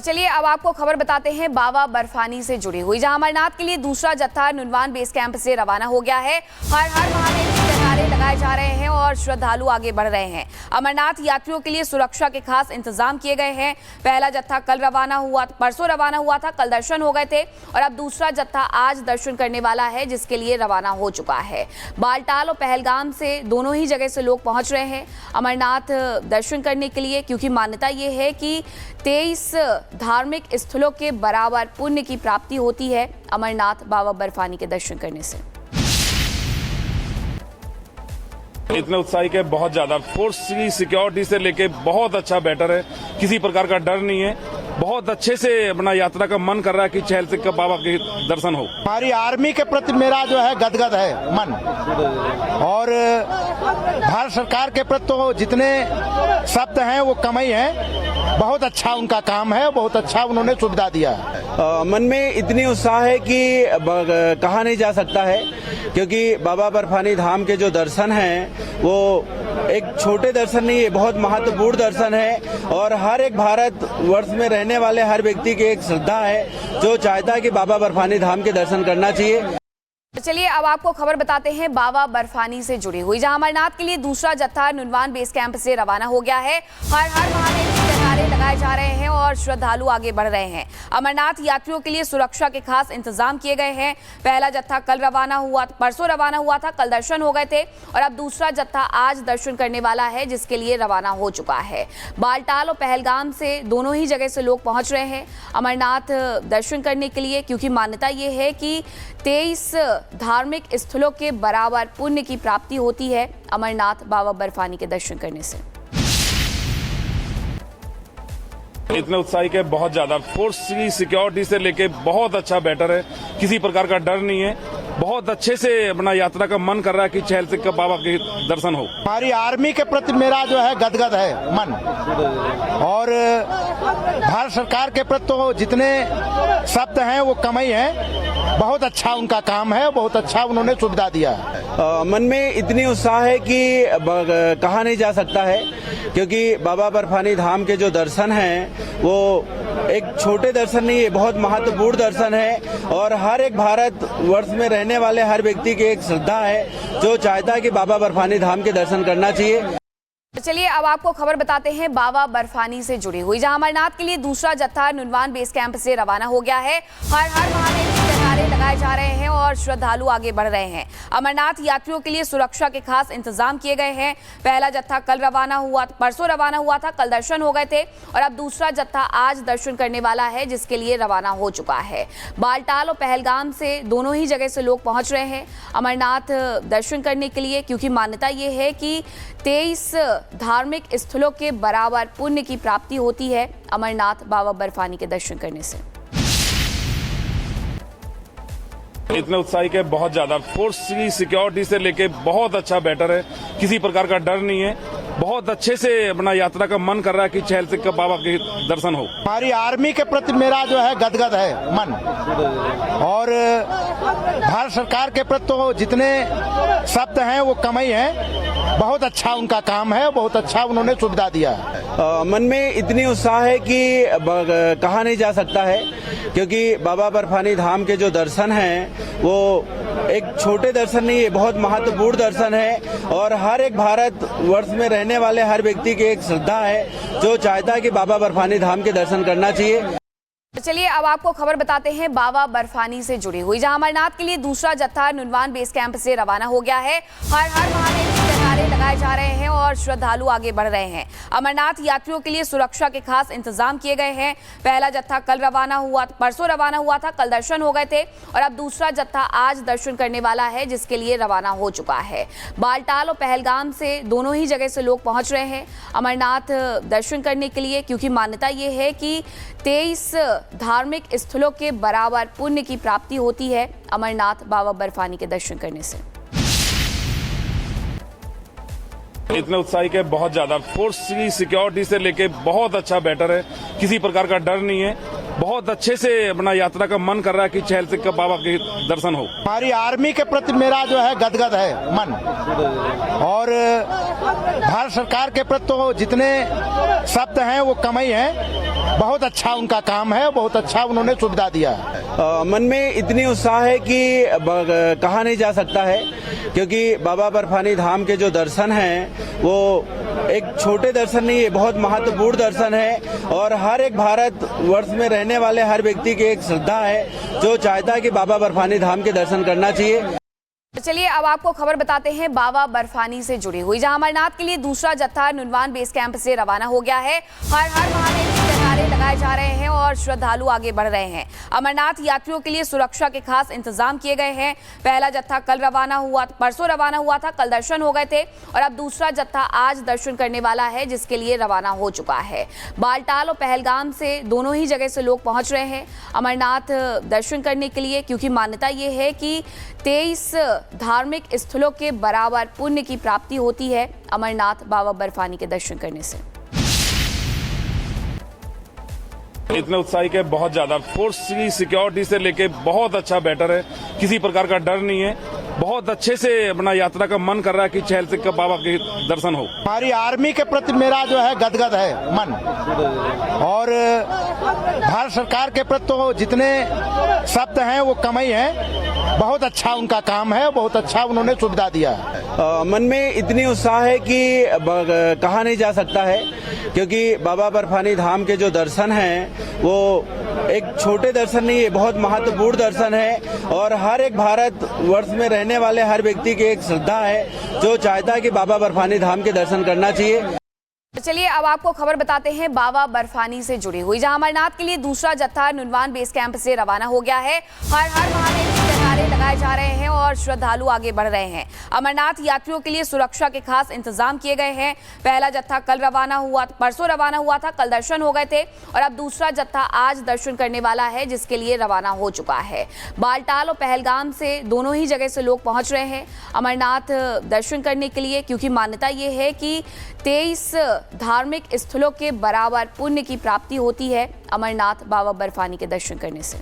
चलिए अब आपको खबर बताते हैं बाबा बर्फानी से जुड़ी हुई, जहां अमरनाथ के लिए दूसरा जत्था नुनवान बेस कैंप से रवाना हो गया है। हर हर महादेव के जयकारे लगाए जा रहे हैं और श्रद्धालु आगे बढ़ रहे हैं। अमरनाथ यात्रियों के लिए सुरक्षा के खास इंतजाम किए गए हैं। पहला जत्था कल रवाना हुआ, परसों रवाना हुआ था, कल दर्शन हो गए थे और अब दूसरा जत्था आज दर्शन करने वाला है, जिसके लिए रवाना हो चुका है। बालटाल और पहलगाम से दोनों ही जगह से लोग पहुंच रहे हैं अमरनाथ दर्शन करने के लिए, क्योंकि मान्यता ये है कि 23 धार्मिक स्थलों के बराबर पुण्य की प्राप्ति होती है अमरनाथ बाबा बर्फानी के दर्शन करने से। इतने उत्साही के बहुत ज्यादा फोर्स की सिक्योरिटी से लेके बहुत अच्छा बेटर है, किसी प्रकार का डर नहीं है। बहुत अच्छे से अपना यात्रा का मन कर रहा है कि चहल सिंह बाबा के दर्शन हो। हमारी आर्मी के प्रति मेरा जो है गदगद है मन, और भारत सरकार के प्रति तो जितने शब्द हैं वो कम ही हैं। बहुत अच्छा उनका काम है, बहुत अच्छा उन्होंने सुविधा दिया है। मन में इतनी उत्साह है कि कहा नहीं जा सकता है, क्योंकि बाबा बर्फानी धाम के जो दर्शन हैं वो एक छोटे दर्शन नहीं है, बहुत महत्वपूर्ण दर्शन है। और हर एक भारत वर्ष में रहने वाले हर व्यक्ति की एक श्रद्धा है जो चाहता है कि बाबा बर्फानी धाम के दर्शन करना चाहिए। चलिए अब आपको खबर बताते हैं बाबा बर्फानी से जुड़ी हुई, जहां अमरनाथ के लिए दूसरा जत्था नुनवान बेस कैंप से रवाना हो गया है। हर हर महादेव के जयकारे लगाए जा रहे हैं और श्रद्धालु आगे बढ़ रहे हैं। अमरनाथ यात्रियों के लिए सुरक्षा के खास इंतजाम किए गए हैं। पहला जत्था कल रवाना हुआ, परसों रवाना हुआ था, कल दर्शन हो गए थे और अब दूसरा जत्था आज दर्शन करने वाला है, जिसके लिए रवाना हो चुका है। बालटाल और पहलगाम से दोनों ही जगह से लोग पहुंच रहे हैं अमरनाथ दर्शन करने के लिए, क्योंकि मान्यता ये है कि 23 धार्मिक स्थलों के बराबर पुण्य की प्राप्ति होती है अमरनाथ बाबा बर्फानी के दर्शन करने से। इतने उत्साही के बहुत ज्यादा फोर्स की सिक्योरिटी से लेके बहुत अच्छा बेटर है, किसी प्रकार का डर नहीं है। बहुत अच्छे से अपना यात्रा का मन कर रहा है कि चहल सिंह बाबा के दर्शन हो। हमारी आर्मी के प्रति मेरा जो है गदगद है मन, और भारत सरकार के प्रति तो जितने शब्द हैं वो कम ही हैं। बहुत अच्छा उनका काम है, बहुत अच्छा उन्होंने सुविधा दिया है। मन में इतनी उत्साह है कि कहा नहीं जा सकता है, क्योंकि बाबा बर्फानी धाम के जो दर्शन हैं वो एक छोटे दर्शन नहीं है, बहुत महत्वपूर्ण दर्शन है। और हर एक भारत वर्ष में रहने वाले हर व्यक्ति की एक श्रद्धा है जो चाहता है कि बाबा बर्फानी धाम के दर्शन करना चाहिए। चलिए अब आपको खबर बताते हैं बाबा बर्फानी से जुड़ी हुई, जहां अमरनाथ के लिए दूसरा जत्था नुनवान बेस कैंप से रवाना हो गया है। हर हर महादेव के जयकारे लगाए जा रहे हैं और श्रद्धालु आगे बढ़ रहे हैं। अमरनाथ यात्रियों के लिए सुरक्षा के खास इंतजाम किए गए हैं। पहला जत्था कल रवाना हुआ, परसों रवाना हुआ था, कल दर्शन हो गए थे और अब दूसरा जत्था आज दर्शन करने वाला है, जिसके लिए रवाना हो चुका है। बालटाल और पहलगाम से दोनों ही जगह से लोग पहुंच रहे हैं अमरनाथ दर्शन करने के लिए, क्योंकि मान्यता ये है कि 23 धार्मिक स्थलों के बराबर पुण्य की प्राप्ति होती है अमरनाथ बाबा बर्फानी के दर्शन करने से। इतने उत्साही के बहुत ज्यादा फोर्स की सिक्योरिटी से लेके बहुत अच्छा बेटर है, किसी प्रकार का डर नहीं है। बहुत अच्छे से अपना यात्रा का मन कर रहा है कि चहल सिंह बाबा के दर्शन हो। हमारी आर्मी के प्रति मेरा जो है गदगद है मन, और भारत सरकार के प्रति तो जितने शब्द हैं वो कम ही हैं। बहुत अच्छा उनका काम है, बहुत अच्छा उन्होंने सुविधा दिया है। मन में इतनी उत्साह है कि कहा नहीं जा सकता है, क्योंकि बाबा बर्फानी धाम के जो दर्शन हैं वो एक छोटे दर्शन नहीं है, बहुत महत्वपूर्ण दर्शन है। और हर एक भारत वर्ष में रहने वाले हर व्यक्ति की एक श्रद्धा है जो चाहता है कि बाबा बर्फानी धाम के दर्शन करना चाहिए। चलिए अब आपको खबर बताते हैं बाबा बर्फानी से जुड़ी हुई, जहां अमरनाथ के लिए दूसरा जत्था नुनवान बेस कैंप से रवाना हो गया है। हर हर महादेव के जयकारे लगाए जा रहे हैं और श्रद्धालु आगे बढ़ रहे हैं। अमरनाथ यात्रियों के लिए सुरक्षा के खास इंतजाम किए गए हैं। पहला जत्था कल रवाना हुआ, परसों रवाना हुआ था, कल दर्शन हो गए थे और अब दूसरा जत्था आज दर्शन करने वाला है, जिसके लिए रवाना हो चुका है। बालटाल और पहलगाम से दोनों ही जगह से लोग पहुंच रहे हैं अमरनाथ दर्शन करने के लिए, क्योंकि मान्यता ये है कि 23 धार्मिक स्थलों के बराबर पुण्य की प्राप्ति होती है अमरनाथ बाबा बर्फानी के दर्शन करने से। इतने उत्साही के बहुत ज्यादा फोर्स की सिक्योरिटी से लेके बहुत अच्छा बेटर है, किसी प्रकार का डर नहीं है। बहुत अच्छे से अपना यात्रा का मन कर रहा है कि चहल सिंह बाबा के दर्शन हो। हमारी आर्मी के प्रति मेरा जो है गदगद है मन, और भारत सरकार के प्रति तो जितने शब्द हैं वो कम ही हैं। बहुत अच्छा उनका काम है, बहुत अच्छा उन्होंने सुविधा दिया है। मन में इतनी उत्साह है कि कहा नहीं जा सकता है, क्योंकि बाबा बर्फानी धाम के जो दर्शन हैं वो एक छोटे दर्शन नहीं है, बहुत महत्वपूर्ण दर्शन है और हर एक भारत वर्ष में रहने वाले हर व्यक्ति की एक श्रद्धा है जो चाहता है कि बाबा बर्फानी धाम के दर्शन करना चाहिए। चलिए अब आपको खबर बताते हैं बाबा बर्फानी से जुड़ी हुई, जहां अमरनाथ के लिए दूसरा जत्था नुनवान बेस कैंप से रवाना हो गया है। हर हर महादेव के जयकारे लगाए जा रहे हैं और श्रद्धालु आगे बढ़ रहे हैं। अमरनाथ यात्रियों के लिए सुरक्षा के खास इंतजाम किए गए हैं। पहला जत्था कल रवाना हुआ, परसों रवाना हुआ था, कल दर्शन हो गए थे और अब दूसरा जत्था आज दर्शन करने वाला है, जिसके लिए रवाना हो चुका है। बालटाल और पहलगाम से दोनों ही जगह से लोग पहुंच रहे हैं अमरनाथ दर्शन करने के लिए, क्योंकि मान्यता ये है कि 23 धार्मिक स्थलों के बराबर पुण्य की प्राप्ति होती है अमरनाथ बाबा बर्फानी के दर्शन करने से। इतने उत्साही के बहुत ज्यादा फोर्स की सिक्योरिटी से लेके बहुत अच्छा बेटर है, किसी प्रकार का डर नहीं है। बहुत अच्छे से अपना यात्रा का मन कर रहा है कि चहल सिंह बाबा के दर्शन हो। हमारी आर्मी के प्रति मेरा जो है गदगद है मन, और भारत सरकार के प्रति तो जितने शब्द हैं वो कम ही हैं। बहुत अच्छा उनका काम है, बहुत अच्छा उन्होंने सुविधा दिया है। मन में इतनी उत्साह है कि कहा नहीं जा सकता है, क्योंकि बाबा बर्फानी धाम के जो दर्शन हैं वो एक छोटे दर्शन नहीं है, बहुत महत्वपूर्ण दर्शन है और हर एक भारत वर्ष में रहने वाले हर व्यक्ति की एक श्रद्धा है जो चाहता है कि बाबा बर्फानी धाम के दर्शन करना चाहिए। चलिए अब आपको खबर बताते हैं बाबा बर्फानी से जुड़ी हुई, जहां अमरनाथ के लिए दूसरा जत्था नुनवान बेस कैंप से रवाना हो गया है। हर हर महादेव के जयकारे लगाए जा रहे हैं और श्रद्धालु आगे बढ़ रहे हैं। अमरनाथ यात्रियों के लिए सुरक्षा के खास इंतजाम किए गए हैं। पहला जत्था कल रवाना हुआ, परसों रवाना हुआ था, कल दर्शन हो गए थे और अब दूसरा जत्था आज दर्शन करने वाला है, जिसके लिए रवाना हो चुका है। बालटाल और पहलगाम से दोनों ही जगह से लोग पहुंच रहे हैं अमरनाथ दर्शन करने के लिए, क्योंकि मान्यता ये है कि 23 धार्मिक स्थलों के बराबर पुण्य की प्राप्ति होती है अमरनाथ बाबा बर्फानी के दर्शन करने से।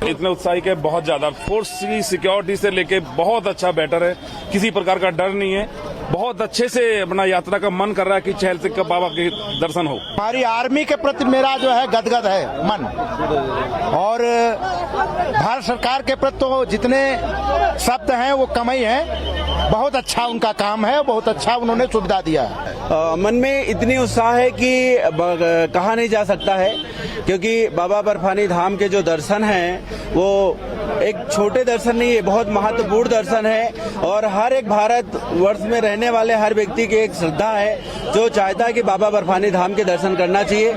इतने उत्साही के बहुत ज्यादा फोर्स की सिक्योरिटी से लेके बहुत अच्छा बेटर है, किसी प्रकार का डर नहीं है। बहुत अच्छे से अपना यात्रा का मन कर रहा है कि चहल सिंह बाबा के दर्शन हो। हमारी आर्मी के प्रति मेरा जो है गदगद है मन, और भारत सरकार के प्रति तो जितने शब्द हैं वो कम ही हैं। बहुत अच्छा उनका काम है, बहुत अच्छा उन्होंने सुविधा दिया है। मन में इतनी उत्साह है कि कहा नहीं जा सकता है, क्योंकि बाबा बर्फानी धाम के जो दर्शन हैं वो एक छोटे दर्शन नहीं है, बहुत महत्वपूर्ण दर्शन है और हर एक भारत वर्ष में रहने वाले हर व्यक्ति की एक श्रद्धा है जो चाहता है कि बाबा बर्फानी धाम के दर्शन करना चाहिए।